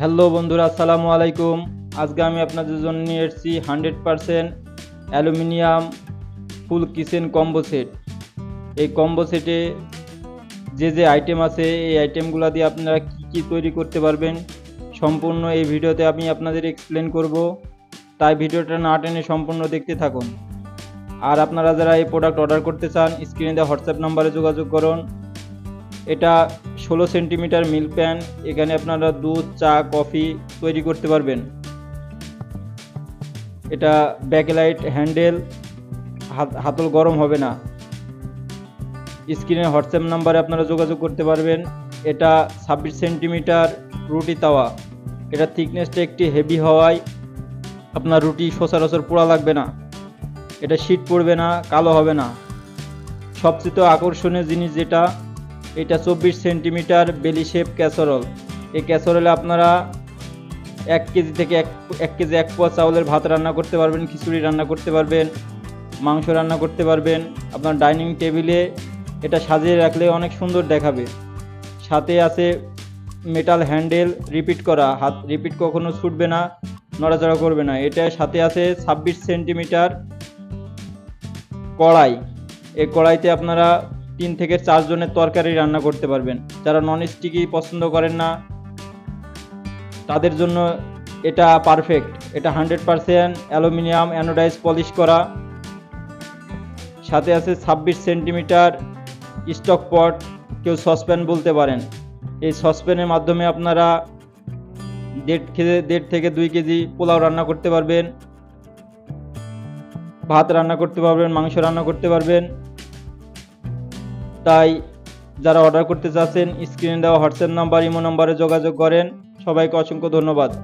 Hello বন্ধুরা, আসসালামু আলাইকুম। আজকে আমি আপনাদের জন্য নিয়ে এসেছি 100% অ্যালুমিনিয়াম ফুল কিচেন কম্বো সেট। এই কম্বো সেটে যে আইটেম আছে, এই আইটেমগুলো দিয়ে আপনারা কি তৈরি করতে পারবেন সম্পূর্ণ এই ভিডিওতে আমি আপনাদের এক্সপ্লেন করব। তাই ভিডিওটা না টেনে সম্পূর্ণ দেখতে থাকুন। আর আপনারা যারা এই প্রোডাক্ট অর্ডার করতে চান, স্ক্রিনে দেওয়া হোয়াটসঅ্যাপ নাম্বারে যোগাযোগ করুন। এটা 16 সেন্টিমিটার মিল্ক প্যান। এখানে আপনারা দুধ, চা, কফি তৈরি করতে পারবেন। এটা ব্যাকলাইট হ্যান্ডেল, হাতল গরম হবে না। স্ক্রিনে হোয়াটসঅ্যাপ নাম্বারে আপনারা যোগাযোগ করতে পারবেন। এটা 26 সেন্টিমিটার রুটি তাওয়া। এটা থিকনেসটা একটি হেভি হওয়ায় আপনার রুটি সচরাচর পোড়া লাগবে না। এটা শীত পড়বে না, কালো হবে না। সবচেয়ে আকর্ষণীয় জিনিস যেটা, এটা 24 সেন্টিমিটার বেলি শেপ ক্যাসারোল। এই ক্যাসারোলে আপনারা 1 কেজি থেকে 1 কেজি 1 পোয়া চাউলের ভাত রান্না করতে পারবেন, খিচুড়ি রান্না করতে পারবেন, মাংস রান্না করতে পারবেন। আপনার ডাইনিং টেবিলে এটা সাজিয়ে রাখলে অনেক সুন্দর দেখাবে। সাথে আছে মেটাল হ্যান্ডেল, রিপিট করা, হাত রিপিট কখনো ছুটবে না, নড়াচড়া করবে না। এটা সাথে আছে 26 সেন্টিমিটার কড়াই। এই কড়াইতে আপনারা 3 থেকে 4 জনের তরকারি রান্না করতে পারবেন। যারা নন স্টিকি পছন্দ করেন না তাদের জন্য এটা পারফেক্ট। এটা 100% অ্যালুমিনিয়াম অ্যানোডাইজ পলিশ করা। সাথে আছে 26 সেন্টিমিটার স্টক পট, কেউ সসপ্যান বলতে পারেন। এই সসপ্যানের মাধ্যমে আপনারা 1.5 থেকে 2 কেজি পোলাও রান্না করতে পারবেন, ভাত রান্না করতে পারবেন, মাংস রান্না করতে পারবেন। তাই যারা অর্ডার করতে চাচ্ছেন, স্ক্রিনে দেওয়া হোয়াটসঅ্যাপ নাম্বার, ইমো নাম্বারে যোগাযোগ করেন। সবাইকে অসংখ্য ধন্যবাদ।